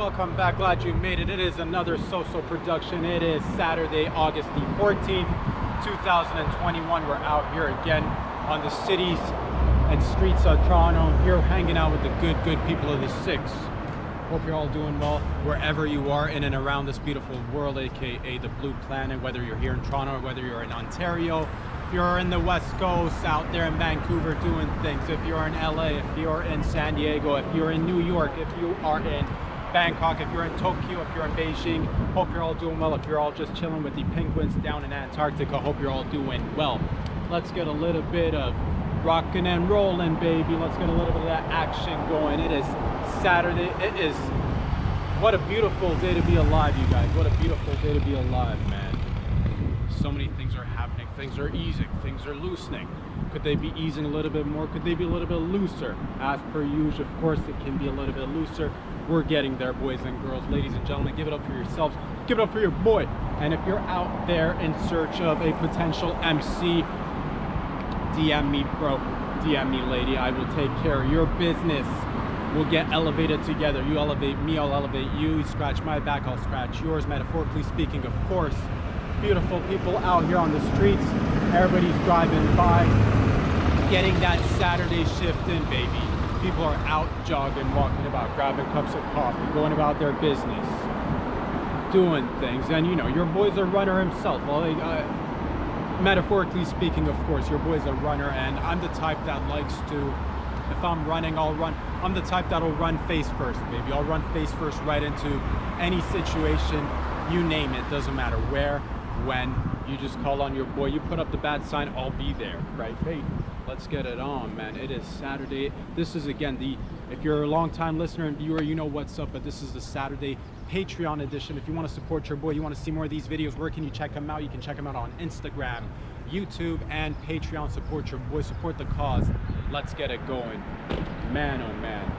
Welcome back, glad you made it. It is another social production. It is Saturday, August the 14th, 2021. We're out here again on the cities and streets of Toronto, here hanging out with the good people of the Six. Hope you're all doing well wherever you are in and around this beautiful world, aka the Blue Planet, whether you're here in Toronto or whether you're in Ontario. If you're in the West Coast, out there in Vancouver doing things, if you're in LA, if you're in San Diego, if you're in New York, if you are in Bangkok, if you're in Tokyo, if you're in Beijing, hope you're all doing well. If you're all just chilling with the penguins down in Antarctica, hope you're all doing well. Let's get a little bit of rocking and rolling, baby. Let's get a little bit of that action going. It is Saturday. It is, what a beautiful day to be alive, you guys. What a beautiful day to be alive, man. So many things are happening. Things are easing. Things are loosening. Could they be easing a little bit more? Could they be a little bit looser? As per usual, of course, it can be a little bit looser. We're getting there, boys and girls, ladies and gentlemen. Give it up for yourselves. Give it up for your boy. And if you're out there in search of a potential MC, DM me, bro. DM me, lady. I will take care of your business. We'll get elevated together. You elevate me, I'll elevate you. You scratch my back, I'll scratch yours. Metaphorically speaking, of course. Beautiful people out here on the streets. Everybody's driving by, getting that Saturday shift in, baby. People are out jogging, walking about, grabbing cups of coffee, going about their business, doing things. And you know, your boy's a runner himself. Well, metaphorically speaking, of course, your boy's a runner, and I'm the type that likes to, if I'm running, I'll run. I'm the type that'll run face first, baby. I'll run face first right into any situation, you name it, doesn't matter where, when. You just call on your boy, you put up the bad sign, I'll be there, right? Hey, let's get it on, man. It is Saturday. This is, again, if you're a long time listener and viewer, you know what's up, but this is the Saturday Patreon edition. If you want to support your boy, you want to see more of these videos, where can you check them out? You can check them out on Instagram, YouTube, and Patreon. Support your boy, support the cause. Let's get it going. Man, oh man.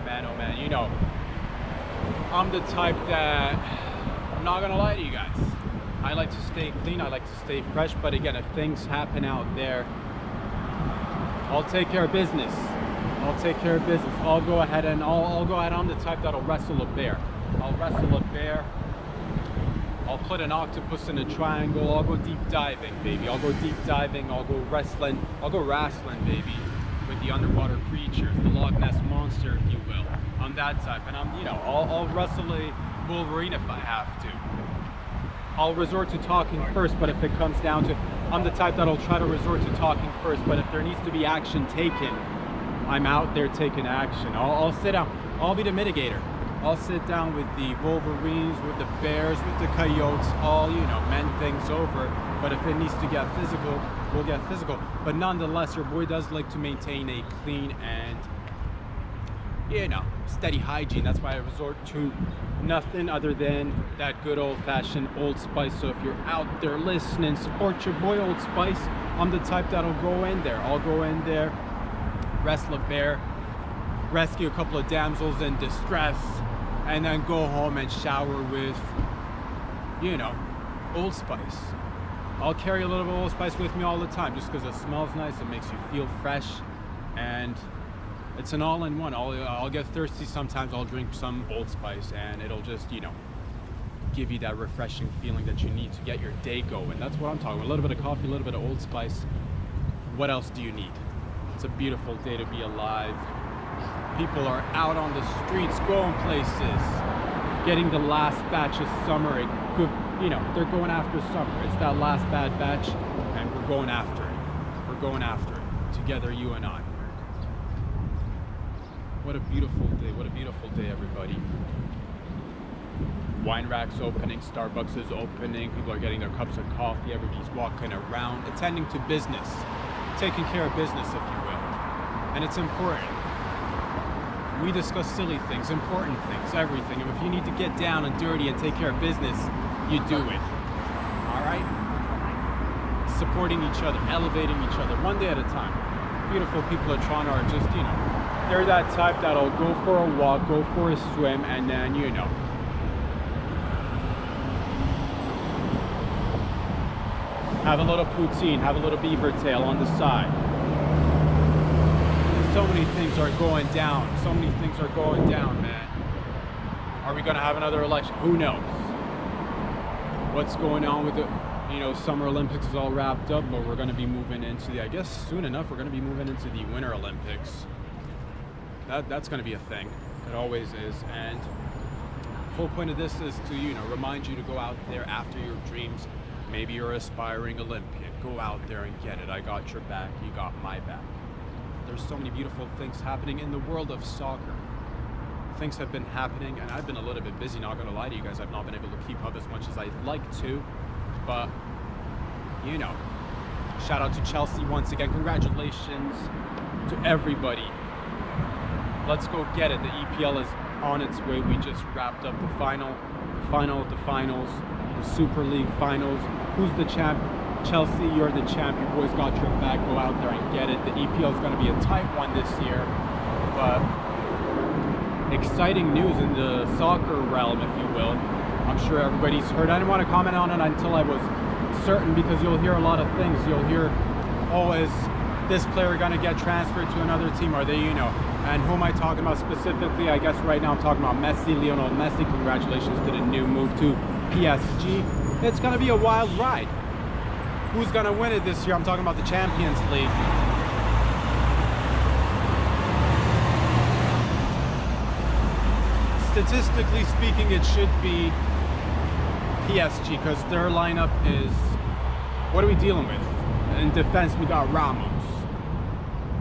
Man, oh man. You know, I'm the type that, I'm not gonna lie to you guys, I like to stay clean, I like to stay fresh, but again, if things happen out there, I'll take care of business. I'll take care of business. I'll go ahead and I'll go ahead. I'm the type that'll wrestle a bear. I'll wrestle a bear. I'll put an octopus in a triangle. I'll go deep diving, baby. I'll go deep diving. I'll go wrestling. I'll go wrestling, baby, with the underwater creatures, the Loch Ness monster, if you will. I'm that type, and I'm, you know, I'll wrestle a Wolverine if I have to. I'll resort to talking first, but if it comes down to, I'm the type that'll try to resort to talking first, but if there needs to be action taken, I'm out there taking action. I'll sit down. I'll be the mitigator. I'll sit down with the Wolverines, with the bears, with the coyotes, all, you know, mend things over. But if it needs to get physical, we'll get physical. But nonetheless, your boy does like to maintain a clean and, you know, steady hygiene. That's why I resort to nothing other than that good old-fashioned Old Spice. So if you're out there listening, support your boy Old Spice. I'm the type that'll go in there. I'll go in there, wrestle a bear, rescue a couple of damsels in distress, and then go home and shower with, you know, Old Spice. I'll carry a little bit of Old Spice with me all the time, just because it smells nice, it makes you feel fresh, and it's an all-in-one. I'll get thirsty sometimes, I'll drink some Old Spice, and it'll just, you know, give you that refreshing feeling that you need to get your day going. That's what I'm talking about. A little bit of coffee, a little bit of Old Spice. What else do you need? It's a beautiful day to be alive. People are out on the streets, going places, getting the last batch of summer. Good, you know, they're going after summer. It's that last bad batch, and we're going after it. We're going after it together, you and I. What a beautiful day. What a beautiful day, everybody. Wine racks opening, Starbucks is opening, people are getting their cups of coffee, everybody's walking around, attending to business, taking care of business, if you will. And it's important. We discuss silly things, important things, everything. And if you need to get down and dirty and take care of business, you do it. All right? Supporting each other, elevating each other, one day at a time. Beautiful people of Toronto are just, you know, they're that type that'll go for a walk, go for a swim, and then, you know, have a little poutine, have a little beaver tail on the side. So many things are going down. So many things are going down, man. Are we going to have another election? Who knows? What's going on with the, Summer Olympics is all wrapped up, but we're going to be moving into the, I guess soon enough, we're going to be moving into the Winter Olympics. That's going to be a thing. It always is. And the whole point of this is to, remind you to go out there after your dreams. Maybe you're an aspiring Olympian. Go out there and get it. I got your back. You got my back. There's so many beautiful things happening in the world of soccer. Things have been happening, and I've been a little bit busy, not gonna lie to you guys. I've not been able to keep up as much as I'd like to, but shout out to Chelsea once again. Congratulations to everybody. Let's go get it. The EPL is on its way. We just wrapped up the final of the finals, the Super League finals. Who's the champ? Chelsea, you're the champ. Your boys got your back. Go out there and get it. The EPL is going to be a tight one this year, but exciting news in the soccer realm, if you will. I'm sure everybody's heard. I didn't want to comment on it until I was certain, because you'll hear a lot of things. You'll hear, oh, is this player going to get transferred to another team? Are they, and who am I talking about specifically? I guess right now I'm talking about Messi, Lionel Messi. Congratulations to the new move to PSG. It's going to be a wild ride. Who's going to win it this year? I'm talking about the Champions League. Statistically speaking, it should be PSG, because their lineup is, what are we dealing with? In defense, we got Ramos.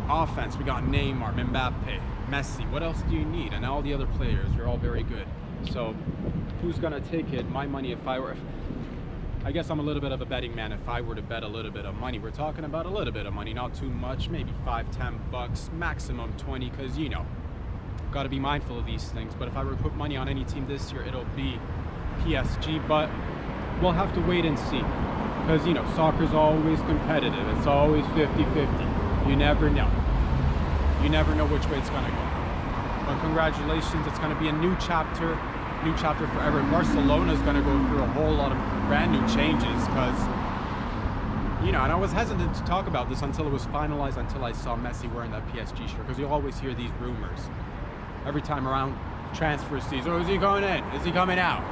Offense, we got Neymar, Mbappe, Messi. What else do you need? And all the other players, you're all very good. So who's gonna take it? My money, I guess I'm a little bit of a betting man. If I were to bet a little bit of money, we're talking about a little bit of money, not too much, maybe $5-10, maximum 20, because got to be mindful of these things. But if I were to put money on any team this year, it'll be PSG. But we'll have to wait and see, because soccer's always competitive. It's always 50-50. You never know. You never know which way it's gonna go. But congratulations, it's gonna be a new chapter forever. Barcelona's gonna go through a whole lot of brand new changes, because and I was hesitant to talk about this until it was finalized, until I saw Messi wearing that PSG shirt, because you always hear these rumors every time around transfer season. Oh, is he going in? Is he coming out?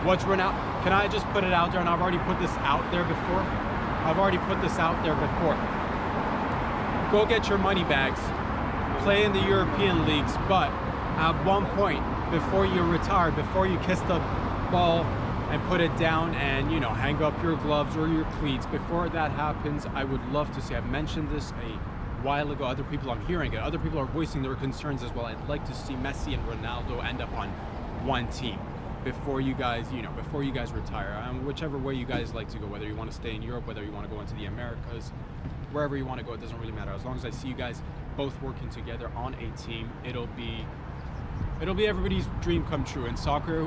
What's Ronaldo? Can I just put it out there? And I've already put this out there before. Go get your money bags. Play in the European leagues, but at one point, before you retire, before you kiss the ball and put it down and hang up your gloves or your cleats, before that happens, I would love to see, I've mentioned this a while ago, other people, I'm hearing it, other people are voicing their concerns as well. I'd like to see Messi and Ronaldo end up on one team before you guys retire, whichever way you guys like to go, whether you want to stay in Europe, whether you want to go into the Americas, wherever you want to go, it doesn't really matter. As long as I see you guys both working together on a team, it'll be everybody's dream come true. In soccer,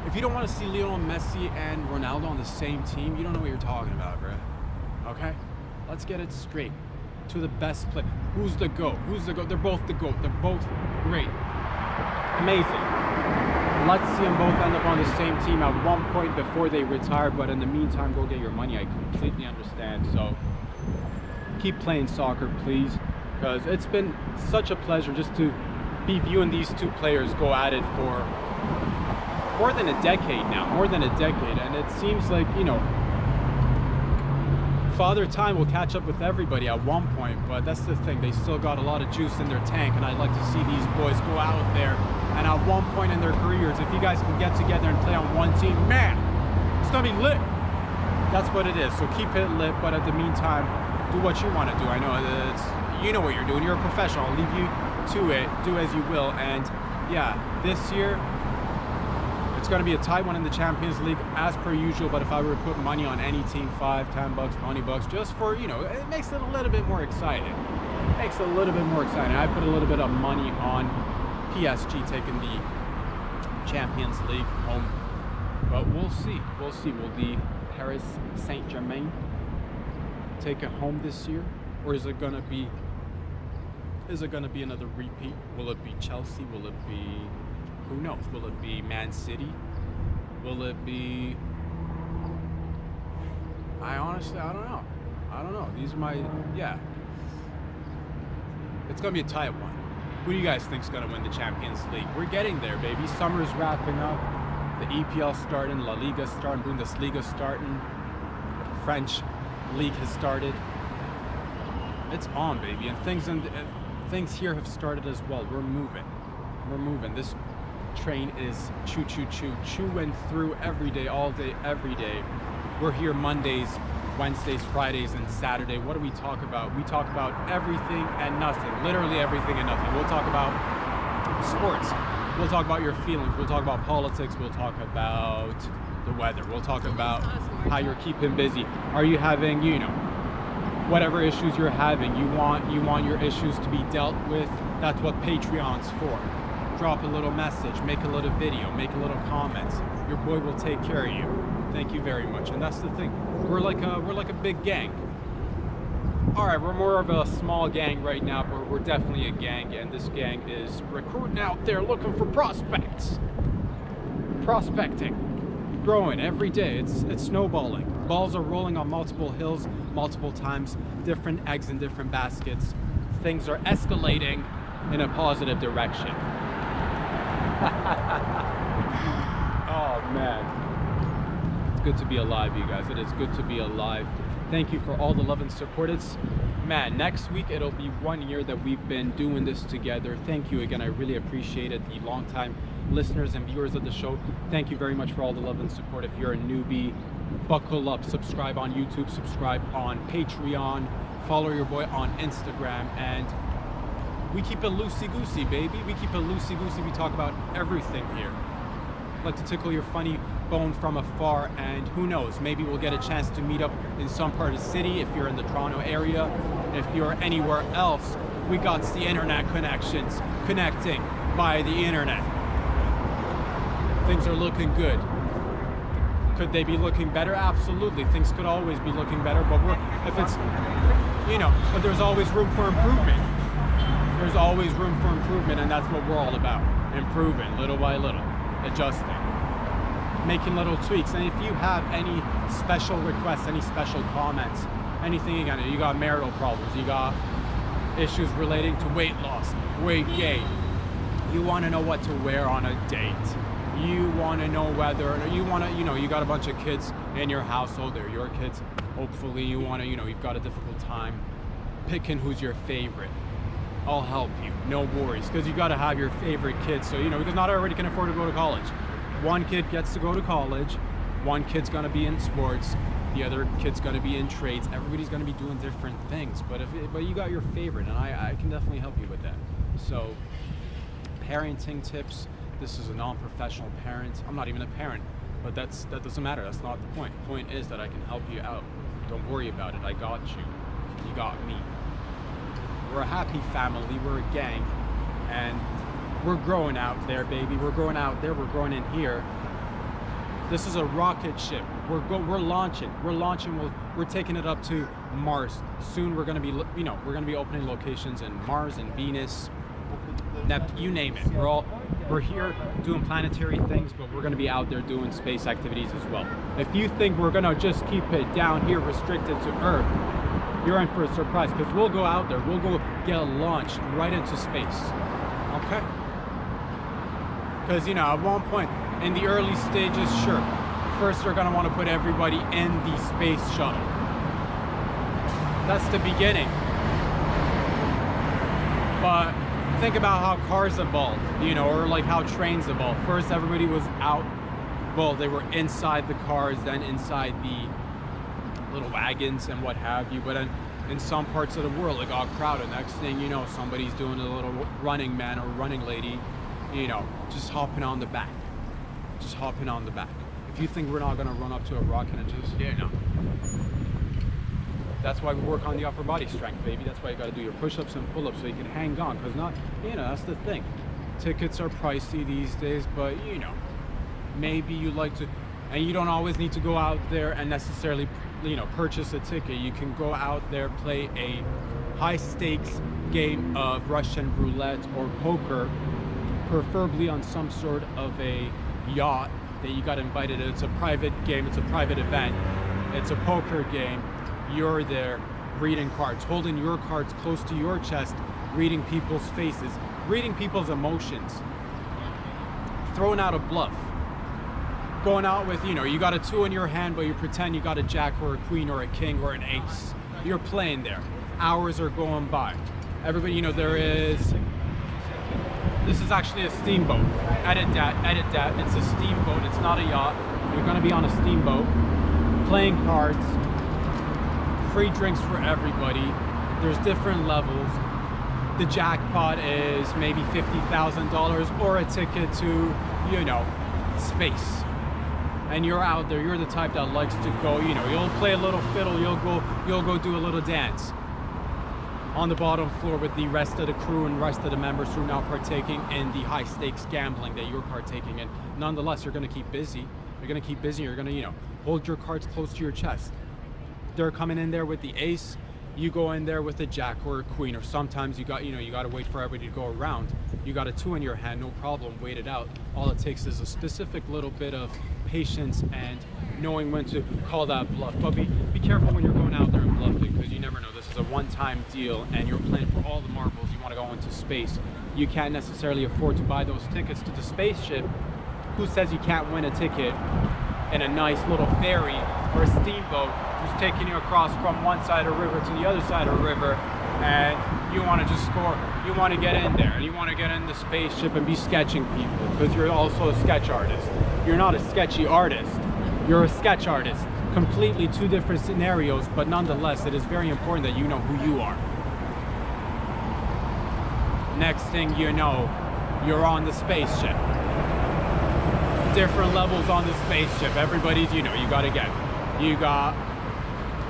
if you don't want to see Lionel Messi and Ronaldo on the same team, you don't know what you're talking about, bro. Okay? Let's get it straight. To the best player. Who's the GOAT? They're both the GOAT. They're both great. Amazing. Let's see them both end up on the same team at one point before they retire, but in the meantime, go get your money. I completely understand. So keep playing soccer, please, because it's been such a pleasure just to be viewing these two players go at it for more than a decade now. And it seems like, Father Time will catch up with everybody at one point, but that's the thing. They still got a lot of juice in their tank, and I'd like to see these boys go out there and at one point in their careers, if you guys can get together and play on one team, man, it's gonna be lit. That's what it is. So keep it lit, but at the meantime, do what you want to do. I know you know what you're doing. You're a professional. I'll leave you to it. Do as you will. And yeah, this year it's going to be a tight one in the Champions League as per usual, but if I were to put money on any team, $5-10, $20, just for, it makes it a little bit more exciting. I put a little bit of money on PSG taking the Champions League home, but we'll see. Will the Paris Saint-Germain take it home this year, or is it going to be another repeat? Will it be Chelsea? Will it be, who knows? Will it be Man City? Will it be, I don't know. These are my, it's gonna be a tight one. Who do you guys think's gonna win the Champions League? We're getting there, baby. Summer's wrapping up. The EPL starting, La Liga starting, Bundesliga starting. French league has started. It's on, baby, and things here have started as well. We're moving. This train is chewing through every day, all day, every day. We're here Mondays, Wednesdays, Fridays, and Saturday. What do we talk about? We talk about everything and nothing, literally everything and nothing. We'll talk about sports. We'll talk about your feelings. We'll talk about politics. We'll talk about the weather. We'll talk about how you're keeping busy. Are you having, whatever issues you're having, you want your issues to be dealt with? That's what Patreon's for. Drop a little message, make a little video, make a little comments. Your boy will take care of you. Thank you very much. And that's the thing. We're like a big gang. All right, we're more of a small gang right now, but we're definitely a gang, and this gang is recruiting out there looking for prospects. Prospecting, growing every day. It's snowballing. Balls are rolling on multiple hills, multiple times. Different eggs in different baskets. Things are escalating in a positive direction. Oh man, it's good to be alive, you guys. It is good to be alive. Thank you for all the love and support. It's, man, next week it'll be 1 year that we've been doing this together. Thank you again. I really appreciate it. The longtime listeners and viewers of the show, thank you very much for all the love and support. If you're a newbie, buckle up, subscribe on YouTube, subscribe on Patreon, follow your boy on Instagram, and we keep it loosey-goosey, baby. We keep it loosey-goosey. We talk about everything here. Like to tickle your funny bone from afar, and who knows, maybe we'll get a chance to meet up in some part of the city if you're in the Toronto area. If you're anywhere else, we got the internet connections, connecting via the internet. Things are looking good. Could they be looking better? Absolutely. Things could always be looking better, but but there's always room for improvement. There's always room for improvement, and that's what we're all about. Improving little by little, adjusting, making little tweaks. And if you have any special requests, any special comments, anything you got marital problems, you got issues relating to weight loss, weight gain, you want to know what to wear on a date, you want to know whether you want to, you got a bunch of kids in your household, they're your kids, hopefully you want to, you've got a difficult time picking who's your favorite. I'll help you, no worries, because you got to have your favorite kids. So, because not everybody can afford to go to college. One kid gets to go to college, one kid's going to be in sports, the other kid's going to be in trades. Everybody's going to be doing different things, but you got your favorite, and I can definitely help you with that. So, parenting tips. This is a non-professional parent. I'm not even a parent, but that doesn't matter. That's not the point. The point is that I can help you out. Don't worry about it. I got you. You got me. We're a happy family, we're a gang, and we're growing out there, baby. We're growing out there, we're growing in here. This is a rocket ship. We're launching. We're taking it up to Mars. Soon we're gonna be, we're gonna be opening locations in Mars and Venus, Neptune, you name it. We're here doing planetary things, but we're gonna be out there doing space activities as well. If you think we're gonna just keep it down here restricted to Earth, you're in for a surprise, because we'll go out there, we'll go get launched right into space, okay? Because, at one point, in the early stages, sure, first they're gonna want to put everybody in the space shuttle. That's the beginning. But think about how cars evolved, or like how trains evolved. First, everybody was out, well, they were inside the cars, then inside the little wagons and what have you, but in some parts of the world it got crowded. Next thing you know, somebody's doing a little running man or running lady, just hopping on the back. If you think we're not gonna run up to a rocket and just, that's why we work on the upper body strength, baby. That's why you gotta do your push-ups and pull-ups so you can hang on, because that's the thing. Tickets are pricey these days, but maybe you like to, and you don't always need to go out there and necessarily purchase a ticket. You can go out there, play a high stakes game of Russian roulette or poker, preferably on some sort of a yacht that you got invited. It's a private game, it's a private event, it's a poker game. You're there reading cards, holding your cards close to your chest, reading people's faces, reading people's emotions, throwing out a bluff, going out with, you know, you got a 2 in your hand, but you pretend you got a jack or a queen or a king or an ace. You're playing there. Hours are going by. Everybody, you know, this is actually a steamboat. Edit that. It's a steamboat. It's not a yacht. You're going to be on a steamboat, playing cards, free drinks for everybody. There's different levels. The jackpot is maybe $50,000 or a ticket to, you know, space. And you're out there, you're the type that likes to go, you know, you'll play a little fiddle, you'll go do a little dance on the bottom floor with the rest of the crew and rest of the members who are now partaking in the high stakes gambling that you're partaking in. Nonetheless, you're gonna keep busy. You're gonna keep busy, you're gonna, you know, hold your cards close to your chest. They're coming in there with the ace, you go in there with a jack or a queen, or sometimes you got to wait for everybody to go around. You got a 2 in your hand, no problem, wait it out. All it takes is a specific little bit of patience and knowing when to call that bluff. But be careful when you're going out there and bluffing, because you never know. This is a one-time deal and you're playing for all the marbles. You want to go into space. You can't necessarily afford to buy those tickets to the spaceship. Who says you can't win a ticket in a nice little ferry or a steamboat who's taking you across from one side of the river to the other side of the river, and you want to just score, you want to get in there, and you want to get in the spaceship and be sketching people, because you're also a sketch artist. You're not a sketchy artist, you're a sketch artist. Completely 2 different scenarios, but nonetheless, it is very important that you know who you are. Next thing you know, you're on the spaceship. Different levels on the spaceship. Everybody's, you know, you got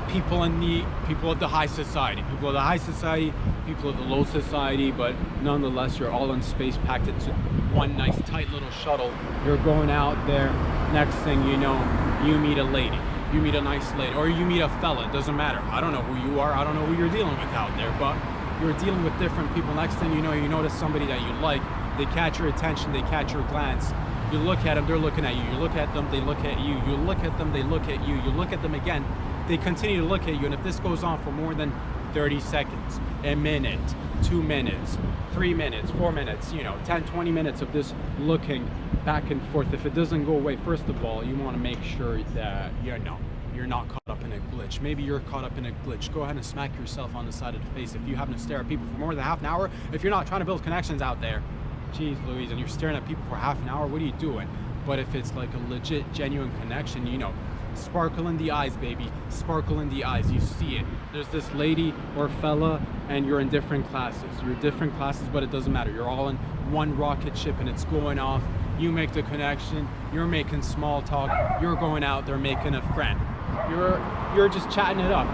people of the high society, people of the high society, people of the low society, but nonetheless, you're all in space, packed into one nice tight little shuttle. You're going out there. Next thing you know, you meet a lady. You meet a nice lady, or you meet a fella. It doesn't matter. I don't know who you are. I don't know who you're dealing with out there, but you're dealing with different people. Next thing you know, you notice somebody that you like. They catch your attention. They catch your glance. You look at them, they're looking at you. You look at them, they look at you. You look at them, they look at you. You look at them again, they continue to look at you. And if this goes on for more than 30 seconds, a minute, 2 minutes, 3 minutes, 4 minutes, you know, 10, 20 minutes of this looking back and forth, if it doesn't go away, first of all, you want to make sure that, you know, you're not caught up in a glitch. Maybe you're caught up in a glitch. Go ahead and smack yourself on the side of the face if you happen to stare at people for more than half an hour. If you're not trying to build connections out there, jeez Louise, and you're staring at people for half an hour, what are you doing? But if it's like a legit, genuine connection, you know, sparkle in the eyes, baby. Sparkle in the eyes. You see it. There's this lady or fella, and you're in different classes. You're different classes, but it doesn't matter. You're all in one rocket ship, and it's going off. You make the connection. You're making small talk. You're going out there making a friend. You're just chatting it up.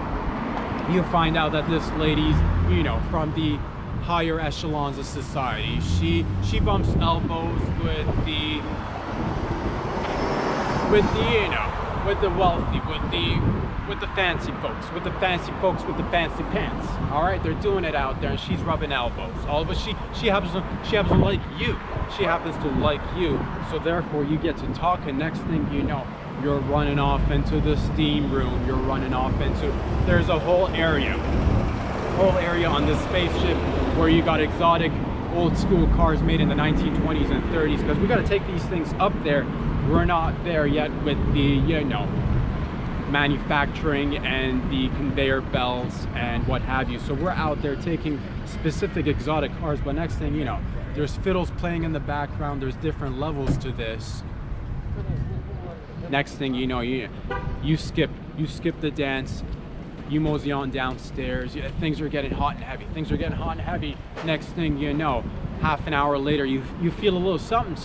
You find out that this lady's, you know, from the higher echelons of society. She bumps elbows with the you know, with the wealthy, with the fancy folks, with the fancy pants. All right, they're doing it out there, and she's rubbing elbows. But she happens to like you. She happens to like you. So therefore, you get to talk, and next thing you know, you're running off into the steam room. You're running off into, there's a whole area on this spaceship where you got exotic old school cars made in the 1920s and 30s, because we got to take these things up there. We're not there yet with the, you know, manufacturing and the conveyor belts and what have you. So we're out there taking specific exotic cars, but next thing you know, there's fiddles playing in the background. There's different levels to this. Next thing you know, you skip the dance. You mosey on downstairs. Things are getting hot and heavy. Next thing you know, half an hour later, you feel a little something.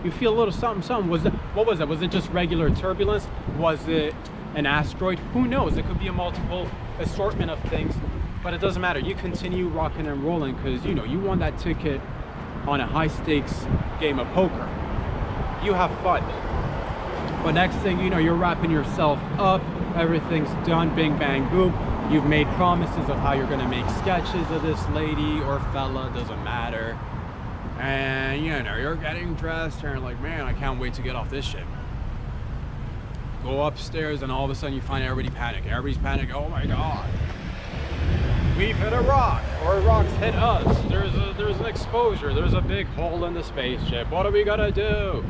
You feel a little something. What was that? Was it just regular turbulence? Was it an asteroid? Who knows? It could be a multiple assortment of things, but it doesn't matter. You continue rocking and rolling, because you know you won that ticket on a high stakes game of poker. You have fun. But next thing you know, you're wrapping yourself up. Everything's done, bing, bang, boom. You've made promises of how you're gonna make sketches of this lady or fella, doesn't matter. And you know, you're getting dressed and you're like, man, I can't wait to get off this ship. Go upstairs and all of a sudden you find everybody panicking. Everybody's panicking, oh my God. we've hit a rock, or a rock's hit us. There's an exposure. There's a big hole in the spaceship. What are we gonna do?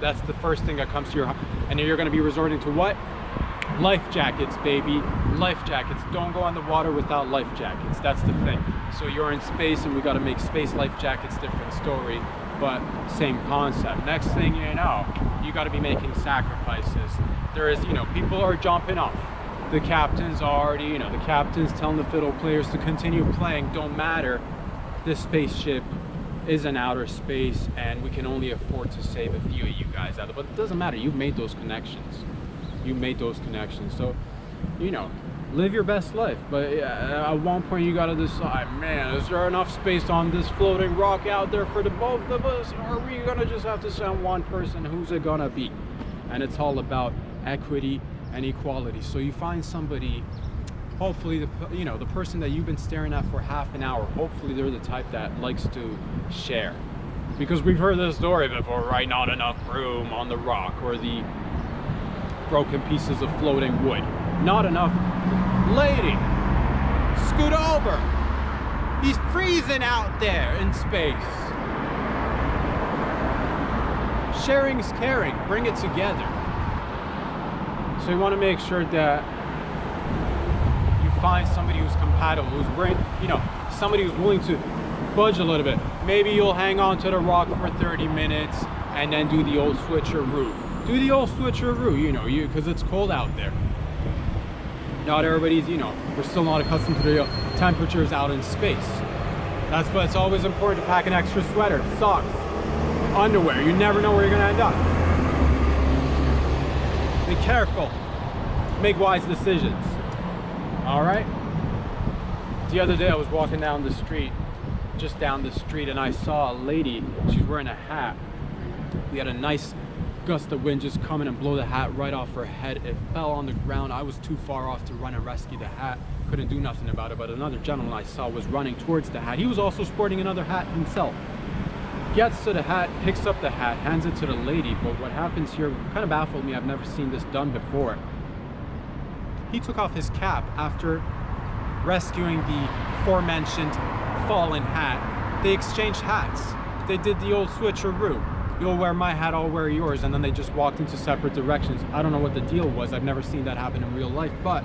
That's the first thing that comes to your, and you're gonna be resorting to what? Life jackets, baby. Life jackets. Don't go on the water without life jackets. That's the thing. So you're in space, and we got to make space life jackets. Different story, but same concept. Next thing you know, you got to be making sacrifices. There is, people are jumping off. The captain's already, the captain's telling the fiddle players to continue playing. Don't matter. This spaceship is in outer space, and we can only afford to save a few of you guys out of it. But it doesn't matter. You've made those connections. You made those connections, so live your best life. But at one point you got to decide, man, is there enough space on this floating rock out there for the both of us, or are we gonna just have to send one person? Who's it gonna be? And it's all about equity and equality. So you find somebody, hopefully the person that you've been staring at for half an hour, hopefully they're the type that likes to share, because we've heard this story before, right? Not enough room on the rock, or the broken pieces of floating wood. Not enough. Lady, scoot over. He's freezing out there in space. Sharing's caring. Bring it together. So you want to make sure that you find somebody who's compatible, who's somebody who's willing to budge a little bit. Maybe you'll hang on to the rock for 30 minutes and then do the old switcheroo. Do the old switcheroo, because it's cold out there. Not everybody's, we're still not accustomed to the temperatures out in space. That's why it's always important to pack an extra sweater, socks, underwear. You never know where you're gonna end up. Be careful. Make wise decisions. All right? The other day I was walking down the street, and I saw a lady. She's wearing a hat. We had a nice gust of wind just coming and blow the hat right off her head. It fell on the ground. I was too far off to run and rescue the hat. Couldn't do nothing about it, but another gentleman I saw was running towards the hat. He was also sporting another hat himself. Gets to the hat, picks up the hat, hands it to the lady. But what happens here kind of baffled me. I've never seen this done before. He took off his cap after rescuing the aforementioned fallen hat. They exchanged hats. They did the old switcheroo. You'll wear my hat, I'll wear yours, and then they just walked into separate directions. I don't know what the deal was. I've never seen that happen in real life, but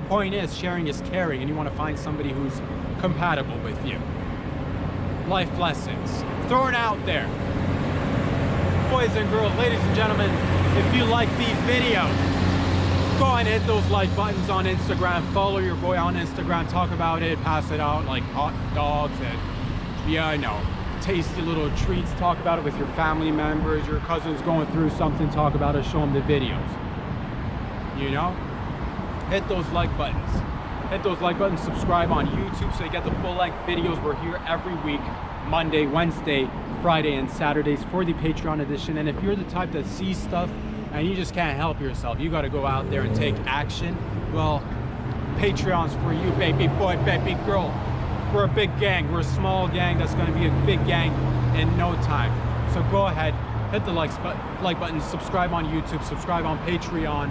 point is, sharing is caring, and you want to find somebody who's compatible with you. Life lessons thrown out there. Boys and girls, ladies and gentlemen, if you like these videos, go and hit those like buttons on Instagram. Follow your boy on Instagram. Talk about it, pass it out like hot dogs, and yeah, I know, tasty little treats. Talk about it with your family members, your cousins going through something. Talk about it, show them the videos. Hit those like buttons. Hit those like buttons. Subscribe on YouTube so you get the full-length videos. We're here every week, Monday, Wednesday, Friday, and Saturdays for the Patreon edition. And if you're the type that sees stuff and you just can't help yourself, you got to go out there and take action, well, Patreon's for you, baby boy, baby girl. We're a big gang. We're a small gang that's going to be a big gang in no time. So go ahead, hit the like button, subscribe on YouTube, subscribe on Patreon,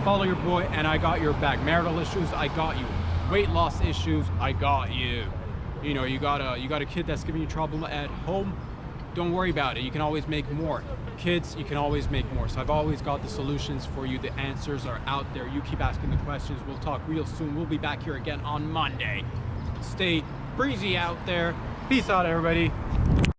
follow your boy, and I got your back. Marital issues, I got you. Weight loss issues, I got you. You got a kid that's giving you trouble at home, don't worry about it. You can always make more. Kids, you can always make more. So I've always got the solutions for you. The answers are out there. You keep asking the questions. We'll talk real soon. We'll be back here again on Monday. Stay breezy out there. Peace out, everybody.